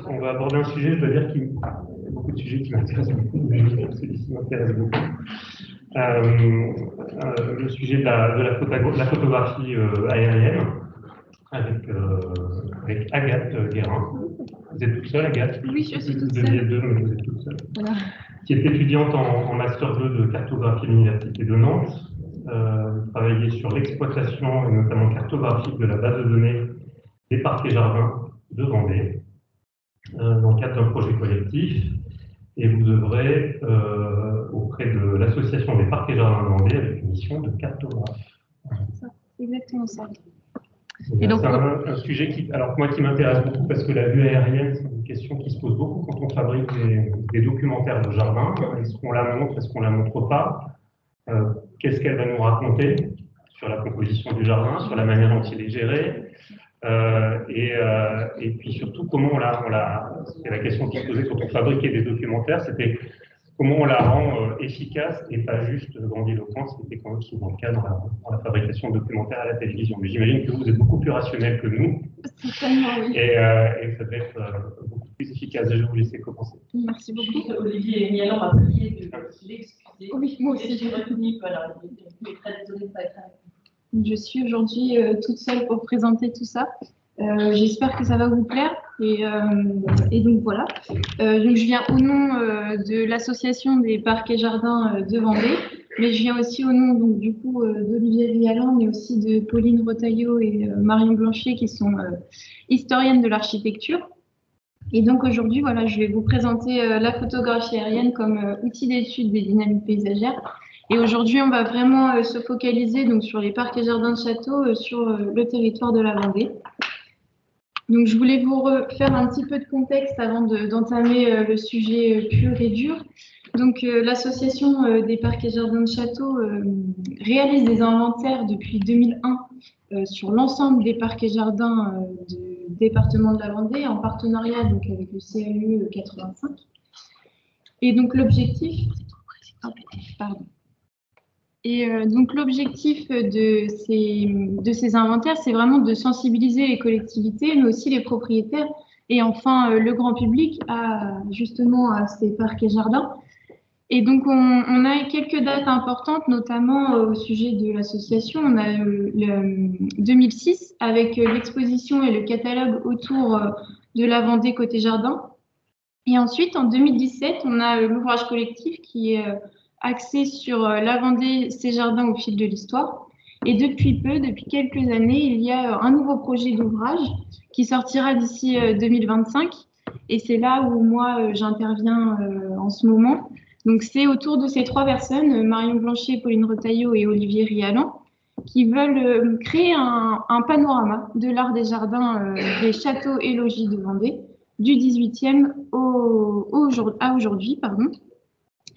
On va aborder un sujet, je dois dire, qu'il y a beaucoup de sujets qui m'intéressent beaucoup, mais celui-ci m'intéresse beaucoup. Le sujet de la photographie aérienne, avec Agathe Guérin. Vous êtes toute seule, Agathe? Oui, je suis toute seule. Vous deviez deux, mais vous êtes toute seule. Voilà. Qui est étudiante en Master 2 de cartographie à l'Université de Nantes. Vous travaillez sur l'exploitation, et notamment cartographique, de la base de données des parcs et jardins de Vendée, dans le cadre d'un projet collectif. Et vous œuvrez auprès de l'Association des parcs et jardins de Vendée avec une mission de cartographe. C'est exactement ça. Et donc, c'est un sujet qui m'intéresse beaucoup parce que la vue aérienne, c'est une question qui se pose beaucoup quand on fabrique des documentaires de jardin. Est-ce qu'on la montre, est-ce qu'on la montre pas? Qu'est-ce qu'elle va nous raconter sur la composition du jardin, sur la manière dont il est géré, et puis surtout comment c'est la question qui se posait quand on fabriquait des documentaires, c'était comment on la rend efficace et pas juste grandiloquente, c'était quand même souvent le cas dans la fabrication de documentaires à la télévision. Mais j'imagine que vous êtes beaucoup plus rationnel que nous, oui. et ça va être beaucoup plus efficace. Je vais vous laisser commencer. Merci beaucoup. Olivier et Mialan m'a prié de l'excuser. Oui, moi aussi. J'ai retenu, voilà, je suis très désolée de ne pas être avec vous. Je suis aujourd'hui toute seule pour présenter tout ça. J'espère que ça va vous plaire. Et donc voilà. Donc je viens au nom de l'association des parcs et jardins de Vendée, mais je viens aussi au nom donc du coup d'Olivier Rialan, mais aussi de Pauline Retailleau et Marion Blancier qui sont historiennes de l'architecture. Et donc aujourd'hui, voilà, je vais vous présenter la photographie aérienne comme outil d'étude des dynamiques paysagères. Et aujourd'hui, on va vraiment se focaliser donc sur les parcs et jardins de château sur le territoire de la Vendée. Donc, je voulais vous faire un petit peu de contexte avant d'entamer le sujet pur et dur. Donc, l'association des parcs et jardins de château réalise des inventaires depuis 2001 sur l'ensemble des parcs et jardins du département de la Vendée, en partenariat donc avec le CAE 85. Et donc, l'objectif... Pardon. Et donc l'objectif de ces inventaires, c'est vraiment de sensibiliser les collectivités, mais aussi les propriétaires et enfin le grand public justement à ces parcs et jardins. Et donc on a quelques dates importantes, notamment au sujet de l'association. On a le 2006 avec l'exposition et le catalogue autour de la Vendée côté jardin. Et ensuite en 2017, on a l'ouvrage collectif qui est axé sur la Vendée, ses jardins au fil de l'histoire. Et depuis quelques années, il y a un nouveau projet d'ouvrage qui sortira d'ici 2025. Et c'est là où moi, j'interviens en ce moment. Donc, c'est autour de ces trois personnes, Marion Blancier, Pauline Retailleau et Olivier Rialan, qui veulent créer un panorama de l'art des jardins des châteaux et logis de Vendée, du 18e à aujourd'hui, pardon.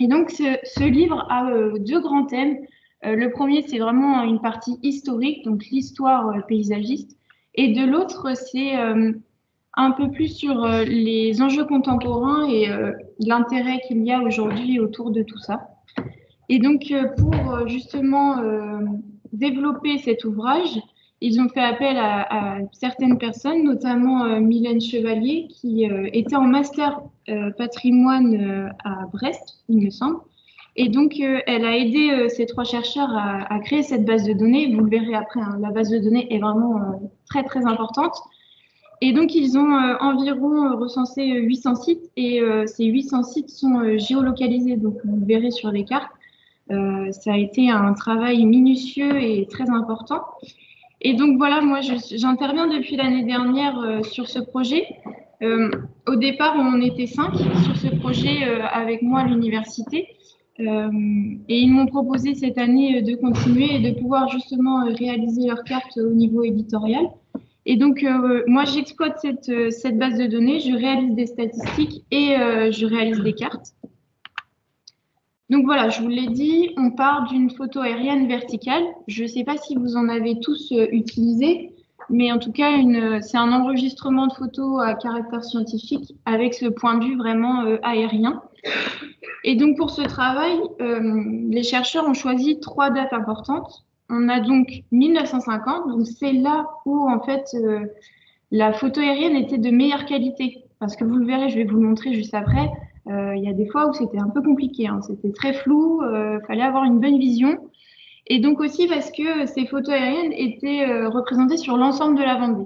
Et donc, ce livre a deux grands thèmes. Le premier, c'est vraiment une partie historique, donc l'histoire paysagiste. Et de l'autre, c'est un peu plus sur les enjeux contemporains et l'intérêt qu'il y a aujourd'hui autour de tout ça. Et donc, pour justement développer cet ouvrage, ils ont fait appel à certaines personnes, notamment Mylène Chevalier, qui était en master patrimoine à Brest, il me semble. Et donc, elle a aidé ces trois chercheurs à créer cette base de données. Vous le verrez après, hein, la base de données est vraiment très, très importante. Et donc, ils ont environ recensé 800 sites et ces 800 sites sont géolocalisés. Donc, vous le verrez sur les cartes. Ça a été un travail minutieux et très important. Et donc voilà, moi j'interviens depuis l'année dernière sur ce projet. Au départ, on était 5 sur ce projet avec moi à l'université. Et ils m'ont proposé cette année de continuer et de pouvoir justement réaliser leurs cartes au niveau éditorial. Et donc moi j'exploite cette base de données, je réalise des statistiques et je réalise des cartes. Donc voilà, je vous l'ai dit, on part d'une photo aérienne verticale. Je ne sais pas si vous en avez tous utilisé, mais en tout cas, c'est un enregistrement de photos à caractère scientifique avec ce point de vue vraiment aérien. Et donc pour ce travail, les chercheurs ont choisi 3 dates importantes. On a donc 1950, donc c'est là où en fait la photo aérienne était de meilleure qualité. parce que vous le verrez, je vais vous le montrer juste après, il y a des fois où c'était un peu compliqué, hein, c'était très flou, fallait avoir une bonne vision. Et donc aussi parce que ces photos aériennes étaient représentées sur l'ensemble de la Vendée.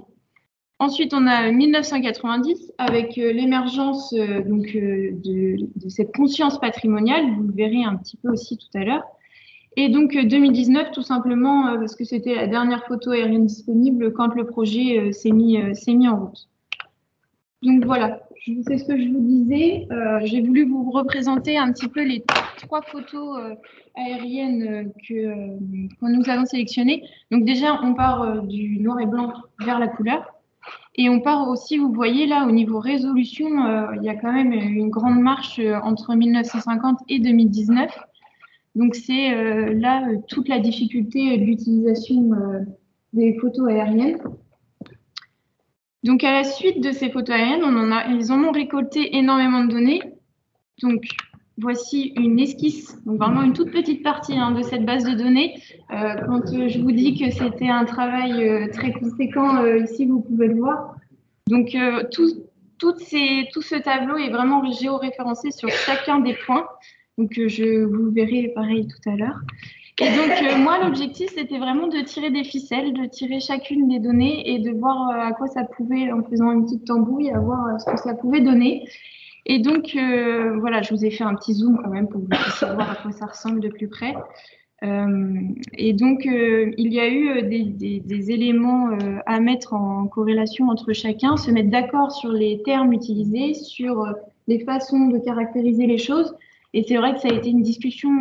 Ensuite, on a 1990 avec l'émergence de cette conscience patrimoniale, vous le verrez un petit peu aussi tout à l'heure. Et donc 2019, tout simplement parce que c'était la dernière photo aérienne disponible quand le projet s'est mis en route. Donc voilà, c'est ce que je vous disais. J'ai voulu vous représenter un petit peu les 3 photos aériennes que nous avons sélectionnées. Donc déjà, on part du noir et blanc vers la couleur. Et on part aussi, vous voyez là, au niveau résolution, il y a quand même une grande marche entre 1950 et 2019. Donc c'est là toute la difficulté de l'utilisation des photos aériennes. Donc, à la suite de ces photos aériennes, ils en ont récolté énormément de données. Donc, voici une esquisse, donc vraiment une toute petite partie de cette base de données. Quand je vous dis que c'était un travail très conséquent, ici, vous pouvez le voir. Donc, tout ce tableau est vraiment géoréférencé sur chacun des points. Donc, vous le verrez pareil tout à l'heure. Et donc, moi, l'objectif, c'était vraiment de tirer des ficelles, de tirer chacune des données et de voir à quoi ça pouvait, en faisant une petite tambouille, à voir ce que ça pouvait donner. Et donc, voilà, je vous ai fait un petit zoom quand même pour que vous puissiez voir à quoi ça ressemble de plus près. Et donc, il y a eu des éléments à mettre en corrélation entre chacun, se mettre d'accord sur les termes utilisés, sur les façons de caractériser les choses. Et c'est vrai que ça a été une discussion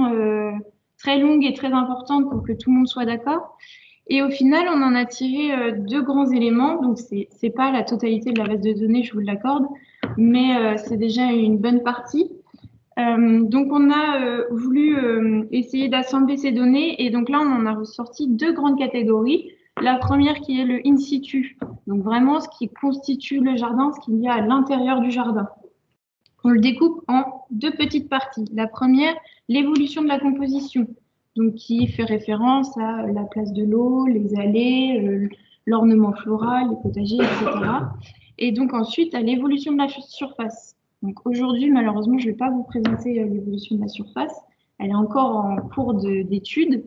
très longue et très importante pour que tout le monde soit d'accord. Et au final, on en a tiré 2 grands éléments. Donc, c'est pas la totalité de la base de données, je vous l'accorde, mais c'est déjà une bonne partie. Donc, on a voulu essayer d'assembler ces données. Et donc là, on en a ressorti 2 grandes catégories. La première qui est le in situ, donc vraiment ce qui constitue le jardin, ce qu'il y a à l'intérieur du jardin. On le découpe en 2 petites parties. La première, l'évolution de la composition, donc qui fait référence à la place de l'eau, les allées, l'ornement floral, les potagers, etc. Et donc ensuite, à l'évolution de la surface. Donc aujourd'hui, malheureusement, je ne vais pas vous présenter l'évolution de la surface. Elle est encore en cours d'étude,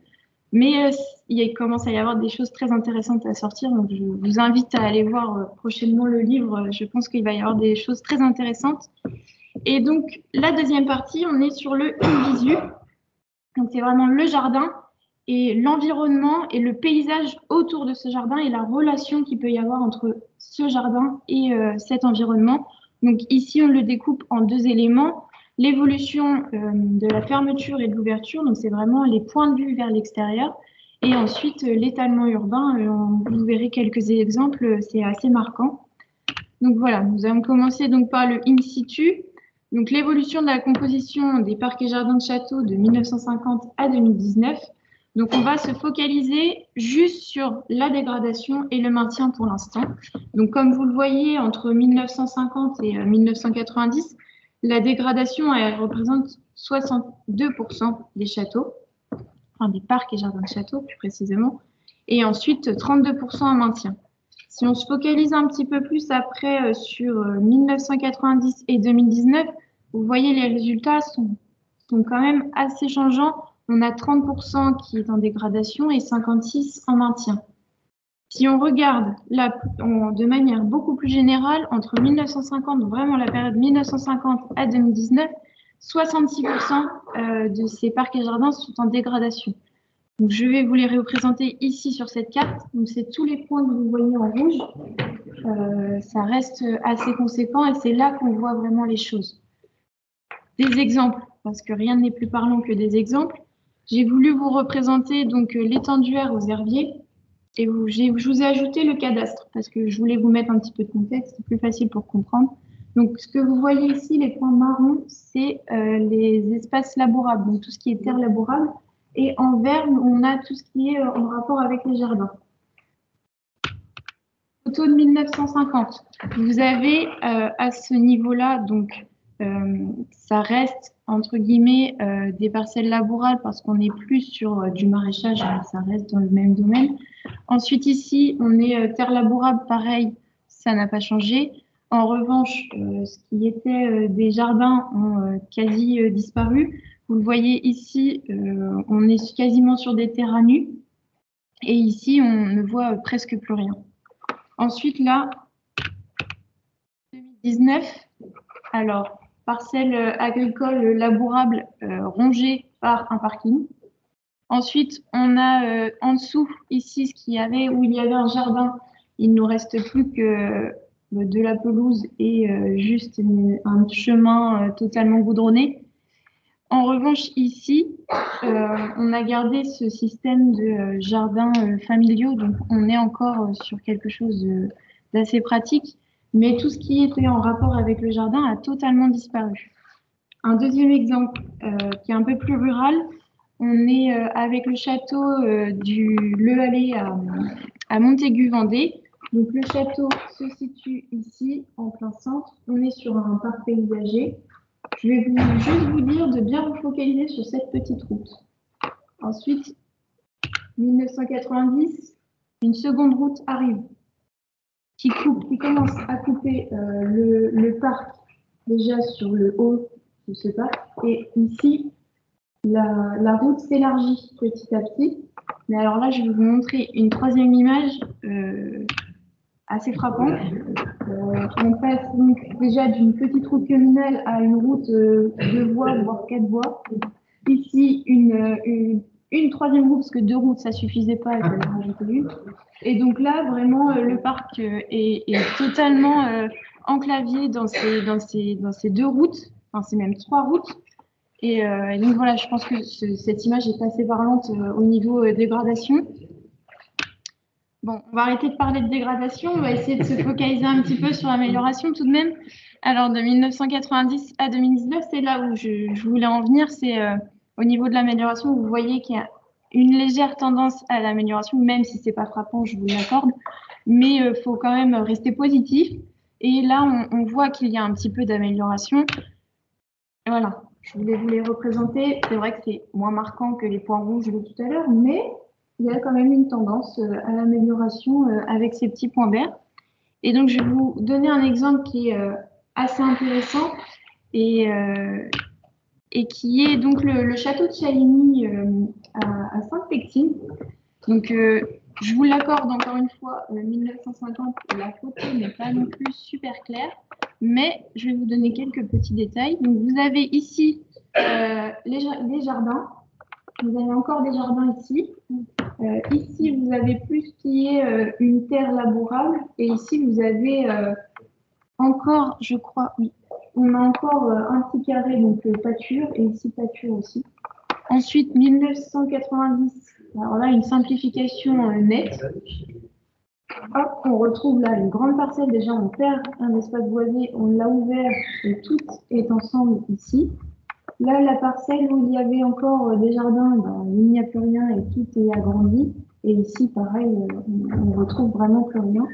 mais il commence à y avoir des choses très intéressantes à sortir. Donc je vous invite à aller voir prochainement le livre. Je pense qu'il va y avoir des choses très intéressantes. Et donc, la deuxième partie, on est sur le in-visu. Donc, c'est vraiment le jardin et l'environnement et le paysage autour de ce jardin et la relation qu'il peut y avoir entre ce jardin et cet environnement. Donc, ici, on le découpe en 2 éléments. L'évolution de la fermeture et de l'ouverture, donc c'est vraiment les points de vue vers l'extérieur. Et ensuite, l'étalement urbain, vous verrez quelques exemples, c'est assez marquant. Donc voilà, nous allons commencer donc par le in situ. Donc l'évolution de la composition des parcs et jardins de château de 1950 à 2019. Donc on va se focaliser juste sur la dégradation et le maintien pour l'instant. Donc comme vous le voyez, entre 1950 et 1990, la dégradation elle représente 62% des châteaux, enfin des parcs et jardins de château plus précisément, et ensuite 32% en maintien. Si on se focalise un petit peu plus après sur 1990 et 2019, vous voyez les résultats sont quand même assez changeants. On a 30% qui est en dégradation et 56% en maintien. Si on regarde de manière beaucoup plus générale, entre 1950, vraiment la période 1950 à 2019, 66% de ces parcs et jardins sont en dégradation. Donc, je vais vous les représenter ici sur cette carte. Donc, c'est tous les points que vous voyez en rouge. Ça reste assez conséquent et c'est là qu'on voit vraiment les choses. Des exemples, parce que rien n'est plus parlant que des exemples. J'ai voulu vous représenter donc l'étenduaire aux herbiers et je vous ai ajouté le cadastre parce que je voulais vous mettre un petit peu de contexte, c'est plus facile pour comprendre. Donc, ce que vous voyez ici, les points marrons, c'est les espaces labourables, donc tout ce qui est terre labourable. Et en vert, on a tout ce qui est en rapport avec les jardins. Photo de 1950. Vous avez à ce niveau-là, donc ça reste entre guillemets des parcelles labourables parce qu'on n'est plus sur du maraîchage, mais ça reste dans le même domaine. Ensuite ici, on est terre labourable, pareil, ça n'a pas changé. En revanche, ce qui était des jardins ont quasi disparu. Vous le voyez ici, on est quasiment sur des terrains nus. Et ici, on ne voit presque plus rien. Ensuite, là, 2019, alors, parcelle agricole labourable rongée par un parking. Ensuite, on a en dessous, ici, où il y avait un jardin. Il ne nous reste plus que de la pelouse et juste un chemin totalement goudronné. En revanche, ici, on a gardé ce système de jardins familiaux, donc on est encore sur quelque chose d'assez pratique, mais tout ce qui était en rapport avec le jardin a totalement disparu. Un deuxième exemple qui est un peu plus rural, on est avec le château du Le Hallet à Montaigu-Vendée. Donc le château se situe ici, en plein centre. On est sur un parc paysager. Je vais juste vous dire de bien vous focaliser sur cette petite route. Ensuite, 1990, une seconde route arrive qui commence à couper le parc déjà sur le haut de ce parc. Et ici, la route s'élargit petit à petit. Mais alors là, je vais vous montrer une troisième image assez frappante. On passe donc déjà d'une petite route communale à une route de voies, voire 4 voies. Ici, une troisième route, parce que 2 routes, ça suffisait pas, il fallait rajouter une. Et donc là, vraiment, le parc est totalement enclavier dans ces 2 routes, enfin, c'est même 3 routes. Et donc voilà, je pense que cette image est assez parlante au niveau dégradation. Bon, on va arrêter de parler de dégradation, on va essayer de se focaliser un petit peu sur l'amélioration tout de même. Alors, de 1990 à 2019, c'est là où je voulais en venir, c'est au niveau de l'amélioration, vous voyez qu'il y a une légère tendance à l'amélioration, même si c'est pas frappant, je vous l'accorde, mais il faut quand même rester positif. Et là, on voit qu'il y a un petit peu d'amélioration. Voilà, je voulais vous les représenter. C'est vrai que c'est moins marquant que les points rouges de tout à l'heure, mais il y a quand même une tendance à l'amélioration avec ces petits points verts. Et donc, je vais vous donner un exemple qui est assez intéressant et qui est donc le château de Chaligny à Sainte-Pectine. Donc, je vous l'accorde encore une fois, 1950, la photo n'est pas non plus super claire, mais je vais vous donner quelques petits détails. Donc, vous avez ici les jardins. Vous avez encore des jardins ici. Ici, vous avez plus ce qui est une terre labourable. Et ici, vous avez encore, je crois, oui, on a encore un petit carré, donc pâture, et ici pâture aussi. Ensuite, 1990, alors là, une simplification nette. Hop, on retrouve là une grande parcelle. Déjà, on perd un espace boisé, on l'a ouvert et tout est ensemble ici. Là, la parcelle où il y avait encore des jardins, il n'y a plus rien et tout est agrandi. Et ici, pareil, on retrouve vraiment plus rien.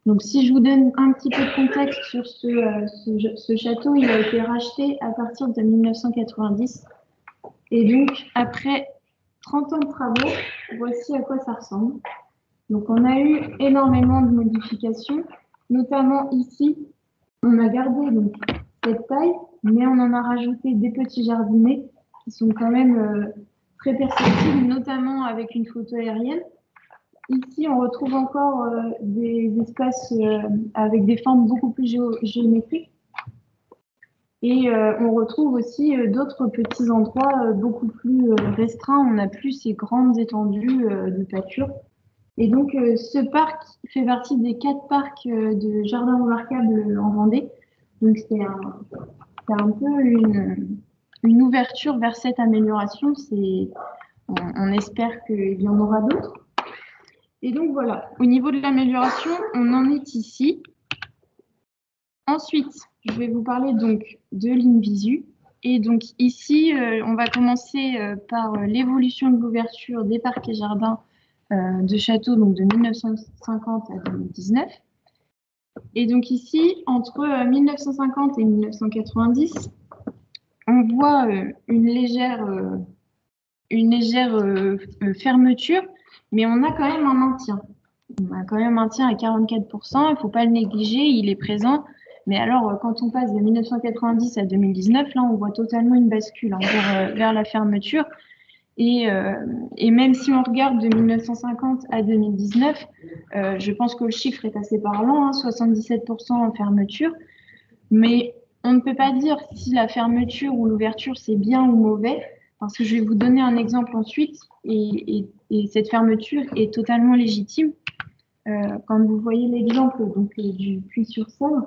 Donc, si je vous donne un petit peu de contexte sur ce château, il a été racheté à partir de 1990. Et donc, après 30 ans de travaux, voici à quoi ça ressemble. Donc, on a eu énormément de modifications, notamment ici, on a gardé donc, cette taille, mais on en a rajouté des petits jardinets qui sont quand même très perceptibles, notamment avec une photo aérienne. Ici, on retrouve encore des espaces avec des formes beaucoup plus géométriques. Et on retrouve aussi d'autres petits endroits beaucoup plus restreints. On n'a plus ces grandes étendues de pâture. Et donc, ce parc fait partie des 4 parcs de jardins remarquables en Vendée. Donc, c'est un peu une ouverture vers cette amélioration. On espère qu'il y en aura d'autres. Et donc, voilà. Au niveau de l'amélioration, on en est ici. Ensuite, je vais vous parler donc de l'INVISU. Et donc, ici, on va commencer par l'évolution de l'ouverture des parcs et jardins de château, donc de 1950 à 2019. Et donc ici, entre 1950 et 1990, on voit une légère fermeture, mais on a quand même un maintien. On a quand même un maintien à 44%, il ne faut pas le négliger, il est présent. Mais alors, quand on passe de 1990 à 2019, là, on voit totalement une bascule, hein, vers la fermeture. Et même si on regarde de 1950 à 2019, je pense que le chiffre est assez parlant, hein, 77% en fermeture. Mais on ne peut pas dire si la fermeture ou l'ouverture, c'est bien ou mauvais, parce que je vais vous donner un exemple ensuite, et cette fermeture est totalement légitime. Quand vous voyez l'exemple du Puy-sur-Seine,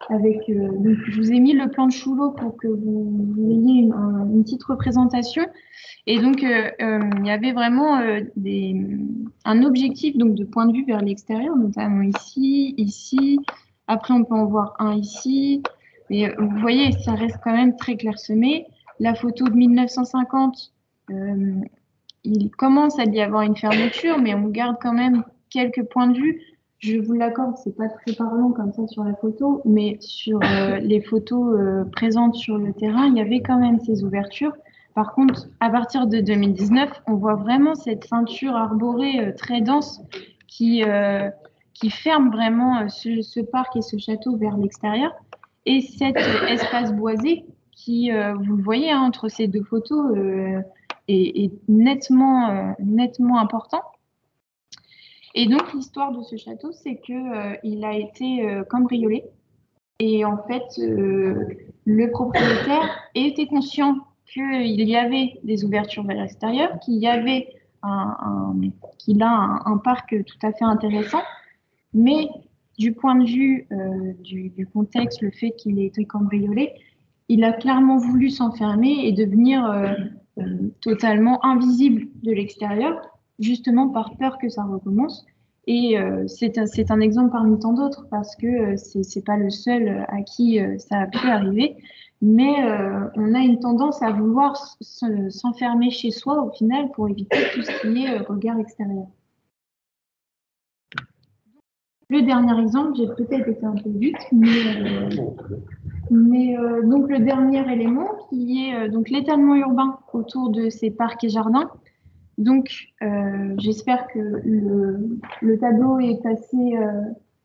donc je vous ai mis le plan de Choulot pour que vous ayez une petite représentation. Et donc, il y avait vraiment un objectif donc, de point de vue vers l'extérieur, notamment ici, ici. Après, on peut en voir un ici. Mais vous voyez, ça reste quand même très clairsemé. La photo de 1950, il commence à y avoir une fermeture, mais on garde quand même quelques points de vue. Je vous l'accorde, c'est pas très parlant comme ça sur la photo, mais sur les photos présentes sur le terrain, il y avait quand même ces ouvertures. Par contre, à partir de 2019, on voit vraiment cette ceinture arborée très dense qui ferme vraiment ce parc et ce château vers l'extérieur. Et cet espace boisé qui, vous le voyez, hein, entre ces deux photos, est nettement important. Et donc, l'histoire de ce château, c'est qu'il a été cambriolé. Et en fait, le propriétaire était conscient qu'il y avait des ouvertures vers l'extérieur, qu'il a un parc tout à fait intéressant, mais du point de vue du contexte, le fait qu'il ait été cambriolé, il a clairement voulu s'enfermer et devenir totalement invisible de l'extérieur, justement par peur que ça recommence. Et c'est un exemple parmi tant d'autres parce que c'est pas le seul à qui ça a pu arriver, mais on a une tendance à vouloir s'enfermer chez soi au final pour éviter tout ce qui est regard extérieur. Le dernier exemple, j'ai peut-être été un peu vite, mais donc le dernier élément qui est donc l'étalement urbain autour de ces parcs et jardins. Donc, j'espère que le tableau est assez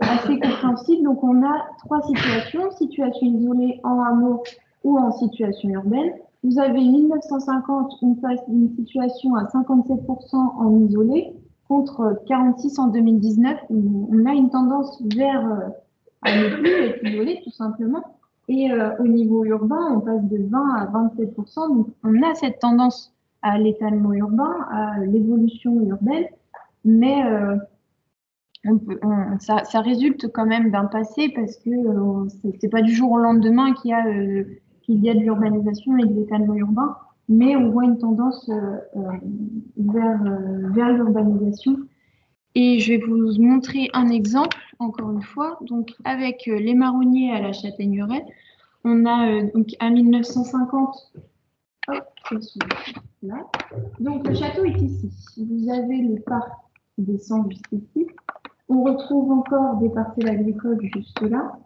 compréhensible. Donc, on a trois situations. Situation isolée en hameau ou en situation urbaine. Vous avez 1950, on passe d'une situation à 57% en isolé contre 46 en 2019. On a une tendance vers à ne plus être isolé, tout simplement. Et au niveau urbain, on passe de 20 à 27%. Donc, on a cette tendance à l'étalement urbain, à l'évolution urbaine, mais ça résulte quand même d'un passé parce que c'est pas du jour au lendemain qu'il y a de l'urbanisation et de l'étalement urbain, mais on voit une tendance vers l'urbanisation. Et je vais vous montrer un exemple, encore une fois, donc avec les marronniers à la Châtaigneraie, on a donc à 1950. Hop, là. Donc le château est ici. Vous avez le parc qui descend jusqu'ici. On retrouve encore des parcelles agricoles juste là.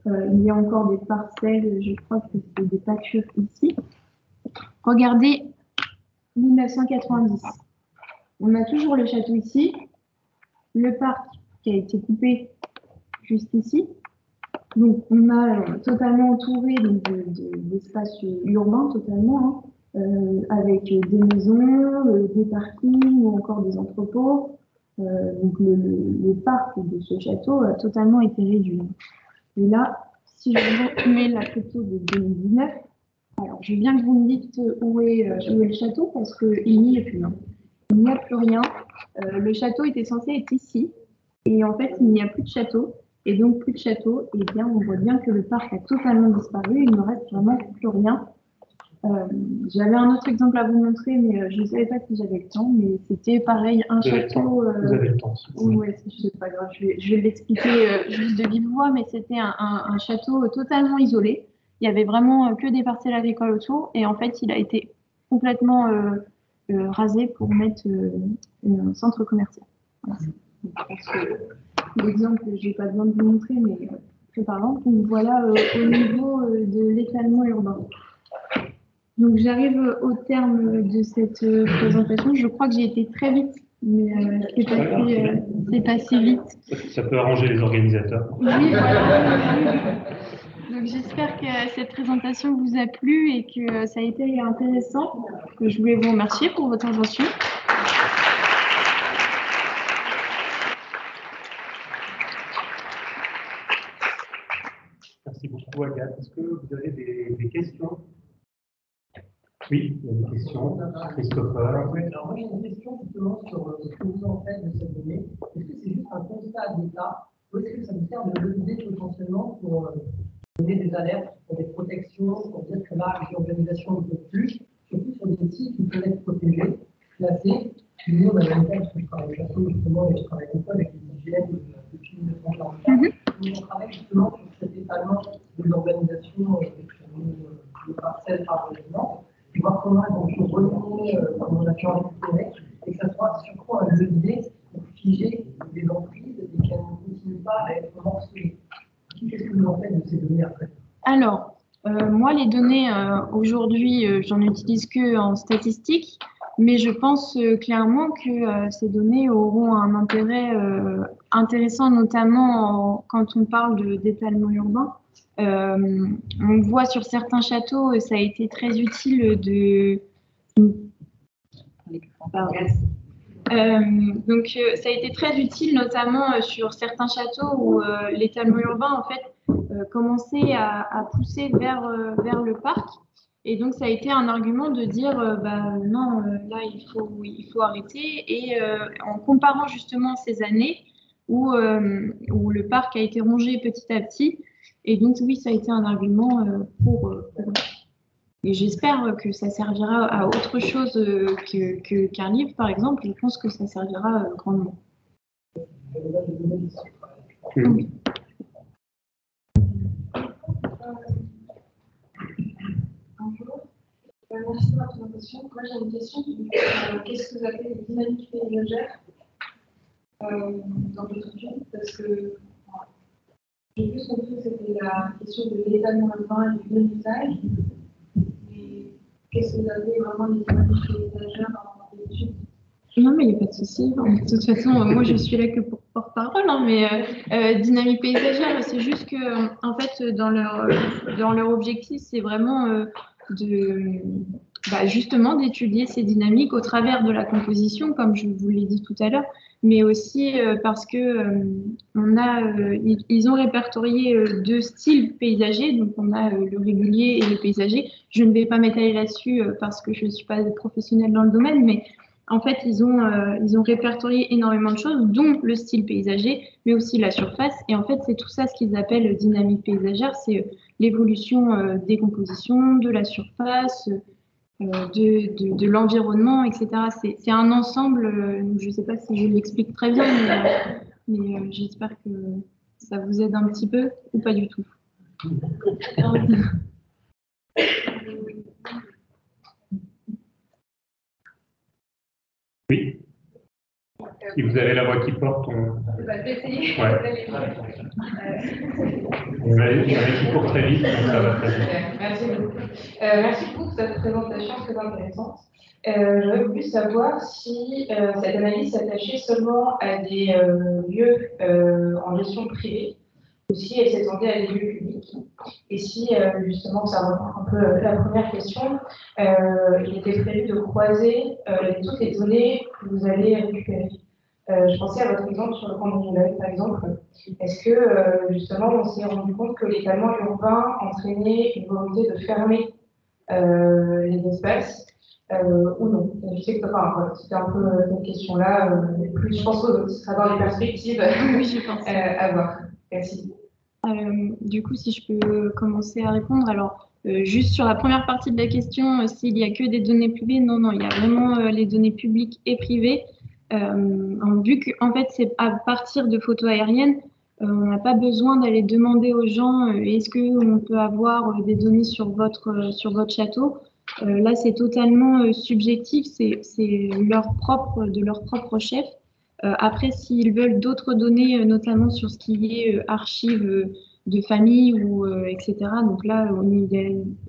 Il y a encore des parcelles, je crois que c'est des pâtures ici. Regardez 1990. On a toujours le château ici. Le parc qui a été coupé juste ici. Donc on a totalement entouré d'espaces urbains totalement. Hein. Avec des maisons, des parkings ou encore des entrepôts. Donc le parc de ce château a totalement été réduit. Et là, si je vous mets la photo de 2019, alors je veux bien que vous me dites où est le château parce qu'il n'y est plus. Hein. Il n'y a plus rien. Le château était censé être ici et en fait il n'y a plus de château. Et donc plus de château, et bien on voit bien que le parc a totalement disparu. Il ne reste vraiment plus rien. J'avais un autre exemple à vous montrer, mais je ne savais pas si j'avais le temps, mais c'était pareil, un château. Vous avez le temps. Oui, c'est pas grave, je vais l'expliquer juste de vive voix, mais c'était un château totalement isolé. Il y avait vraiment que des parcelles agricoles autour, et en fait, il a été complètement rasé pour mettre un centre commercial. Voilà. Je pense que l'exemple, je n'ai pas besoin de vous montrer, mais très parlant. Donc voilà au niveau de l'étalement urbain. Donc j'arrive au terme de cette présentation. Je crois que j'ai été très vite, mais c'est passé vite. Ça peut arranger les organisateurs. Oui, voilà. Donc j'espère que cette présentation vous a plu et que ça a été intéressant. Je voulais vous remercier pour votre attention. Merci beaucoup, Agathe. Est-ce que vous avez des questions? Oui, il y a des questions. Christopher. Oui, alors moi j'ai une question justement sur ce que vous en faites de cette donnée. Est-ce que c'est juste un constat d'état ou est-ce que ça vous sert de levier potentiellement pour donner des alertes, pour des protections, pour dire que là, l'organisation ne peut plus, surtout sur des sites qui peuvent être protégés, classés. Nous, on a une parce que je travaille avec l'ASSO justement et je travaille beaucoup avec les IGN depuis 1944. On travaille justement sur cet étalement de l'organisation de parcelles par régiment. Et voir comment elles vont se renouer, comment on a pu en récupérer, et que ça soit surtout un levier pour figer des emprises et qu'elles ne continuent pas à être morcelées. Qu'est-ce que vous en faites de ces données après? Alors, moi, les données, aujourd'hui, j'en utilise que en statistique, mais je pense clairement que ces données auront un intérêt intéressant, notamment quand on parle d'étalement urbain. On voit sur certains châteaux, ça a été très utile de... ça a été très utile, notamment sur certains châteaux où l'étalement urbain, en fait, commençait à pousser vers le parc. Et donc, ça a été un argument de dire, non, là, il faut arrêter. Et en comparant justement ces années où le parc a été rongé petit à petit, et donc, oui, ça a été un argument pour et j'espère que ça servira à autre chose qu'un livre, par exemple. Je pense que ça servira grandement. Oui. Bonjour. Merci pour la présentation. Moi, j'ai une question. Qu'est-ce que vous appelez les dynamiques paysagères dans votre étude? Parce que j'ai plus compris que c'était la question de l'étalement urbain et du bon usage. Mais qu'est-ce que vous appelez vraiment les dynamiques paysagères dans votre étude? Non, mais il n'y a pas de souci. De toute façon, moi, je suis là que pour porte-parole. Mais dynamique paysagère, c'est juste que, en fait, dans leur objectif, c'est vraiment justement d'étudier ces dynamiques au travers de la composition, comme je vous l'ai dit tout à l'heure, mais aussi parce que ils ont répertorié deux styles paysagers, donc on a le régulier et le paysager. Je ne vais pas m'étaler là-dessus parce que je ne suis pas professionnelle dans le domaine, mais en fait, ils ont répertorié énormément de choses, dont le style paysager, mais aussi la surface. Et en fait, c'est tout ça ce qu'ils appellent dynamique paysagère, c'est l'évolution des compositions, de la surface, de l'environnement, etc. C'est un ensemble, je ne sais pas si je l'explique très bien, mais j'espère que ça vous aide un petit peu ou pas du tout. Oui. Si vous avez la voix qui porte, on... Je vais essayer. Ouais. On a qui court très vite, donc ça va très vite. Merci beaucoup. Merci pour cette présentation très intéressante. J'aurais voulu savoir si cette analyse s'attachait seulement à des lieux en gestion privée ou si elle s'étendait à des lieux publics. Et si, justement, ça reprend un peu la première question, il était prévu de croiser toutes les données que vous allez récupérer. Je pensais à votre exemple sur le camp du Lac, par exemple. Est-ce que, justement, on s'est rendu compte que l'étalement urbain entraînait une volonté de fermer les espaces ou non? Je sais que c'était un peu cette question-là. Plus, je pense que ce sera dans les perspectives Oui, je pense. À voir. Merci. Du coup, si je peux commencer à répondre, alors juste sur la première partie de la question, s'il n'y a que des données privées, non, il y a vraiment les données publiques et privées. Vu qu'en fait, c'est à partir de photos aériennes, on n'a pas besoin d'aller demander aux gens est-ce qu'on peut avoir des données sur votre château. Là, c'est totalement subjectif, c'est de leur propre chef. Après, s'ils veulent d'autres données, notamment sur ce qui est archives de famille ou etc. Donc là, au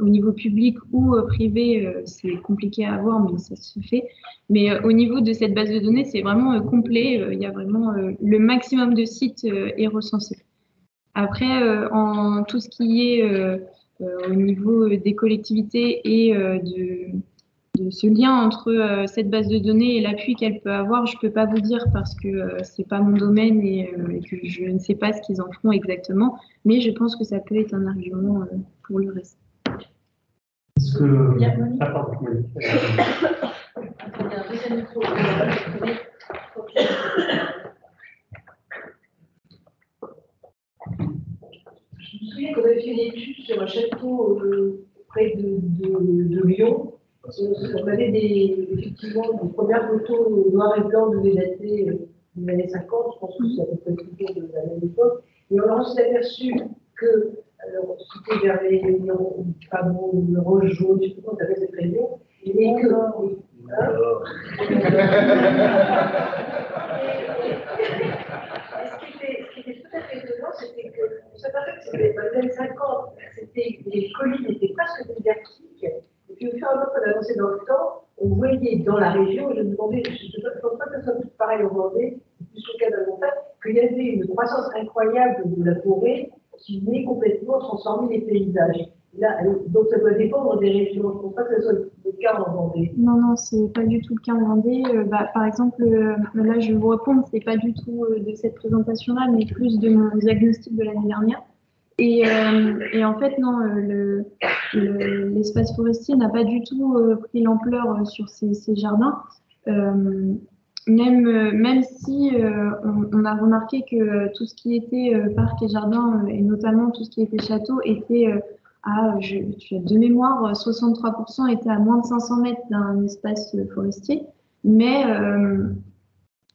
niveau public ou privé, c'est compliqué à avoir, mais ça se fait. Mais au niveau de cette base de données, c'est vraiment complet. Il y a vraiment le maximum de sites est recensé. Après, en tout ce qui est au niveau des collectivités et de ce lien entre cette base de données et l'appui qu'elle peut avoir, je peux pas vous dire parce que c'est pas mon domaine et que je ne sais pas ce qu'ils en feront exactement, mais je pense que ça peut être un argument pour le reste. Est-ce que... Ah, pardon, oui. Il y a un deuxième micro. Je me souviens qu'on avait fait une étude sur un château près de Lyon. On avait effectivement des premières photos noir et blanc de dater des années 50, je pense que c'est à peu près plutôt de la même époque. Et on s'est aperçu que, alors c'était vers les Pabot, le Roche jaune, je ne sais pas comment on appelle cette région, et que. Ce qui était tout à fait étonnant, c'était qu'on s'aperçut que c'était dans les années 50, les collines étaient presque désertiques. Et puis au fur et à mesure qu'on avançait dans le temps, on voyait dans la région, je me demandais, je ne pense pas que ce soit tout pareil en Vendée, plus au cas de la montagne, qu'il y avait une croissance incroyable de la forêt qui venait complètement transformer les paysages. Là, donc ça doit dépendre des régions. Je ne pense pas que ce soit le cas en Vendée. Non, non, c'est pas du tout le cas en Vendée. Par exemple, là, je vais vous répondre, c'est pas du tout de cette présentation-là, mais plus de mon diagnostic de l'année dernière. Et en fait, non, l'espace forestier n'a pas du tout pris l'ampleur sur ces jardins. Même si on a remarqué que tout ce qui était parc et jardin, et notamment tout ce qui était château, était tu as de mémoire, 63% étaient à moins de 500 mètres d'un espace forestier, mais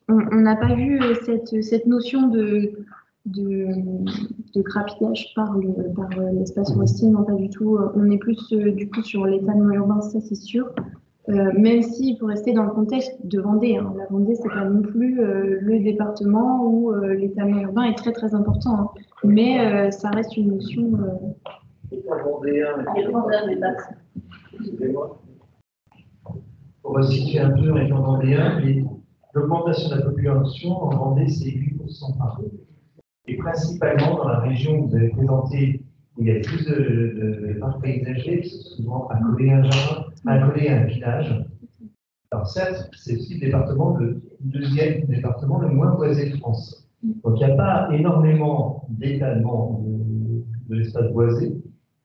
on n'a pas vu cette notion de grappillage par l'espace forestier, non pas du tout. On est plus du coup sur l'étalement urbain, ça c'est sûr. Même s'il faut rester dans le contexte de Vendée. Hein. La Vendée, c'est pas non plus le département où l'étalement urbain est très très important. Hein. Mais ça reste une notion. Pour situer un peu, on est en Vendéen, mais l'augmentation de la population en Vendée, c'est 8% par an. Et principalement dans la région que vous avez présentée, où il y a plus de parcs paysagers, qui sont souvent accolés à un jardin, accolés à un village. Alors certes, c'est aussi le deuxième département le moins boisé de France. Donc il n'y a pas énormément d'étalement de l'espace boisé,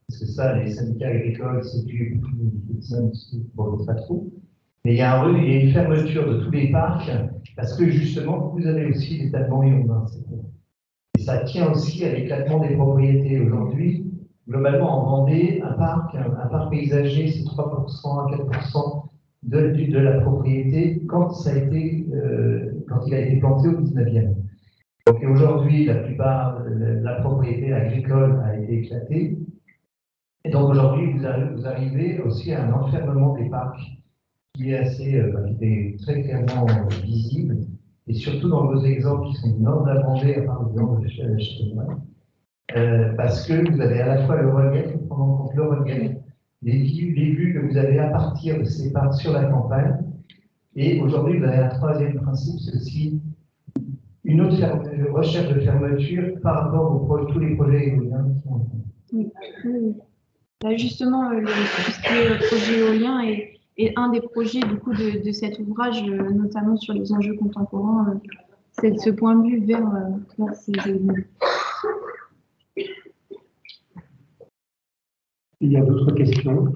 parce que ça, les syndicats agricoles s'occupent de ça, bon, pas trop. Mais il y a une fermeture de tous les parcs, parce que justement, vous avez aussi l'étalement urbain. Et ça tient aussi à l'éclatement des propriétés. Aujourd'hui, globalement, en Vendée, un parc paysager, c'est 3% à 4% de la propriété quand il a été planté au 19e. Donc aujourd'hui, la plupart de la propriété agricole a été éclatée. Et donc aujourd'hui, vous arrivez aussi à un enfermement des parcs qui est qui est très clairement visible. Et surtout dans vos exemples qui sont du nord de la Vendée, à part l'exemple de Châteauneuf, parce que vous avez à la fois le relief, il faut prendre en compte le relief, les vues que vous avez à partir de ces parcs sur la campagne. Et aujourd'hui, vous avez un troisième principe, c'est aussi une autre recherche de fermeture par rapport aux tous les projets éoliens qui sont en cours. Oui. Là, justement, tout ce qui est projet éolien est un des projets du coup de cet ouvrage, notamment sur les enjeux contemporains, c'est de ce point de vue vers ces éléments. Il y a d'autres questions?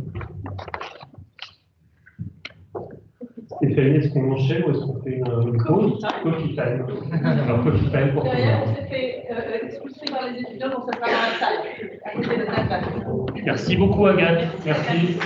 Stéphanie, est-ce qu'on enchaîne ou est-ce qu'on fait une pause? Coffee time. Alors, coffee time pour Derrière, on s'est fait expulser par les étudiants, donc ça sera dans la salle, à côté de la salle. Merci beaucoup, Agathe. Merci.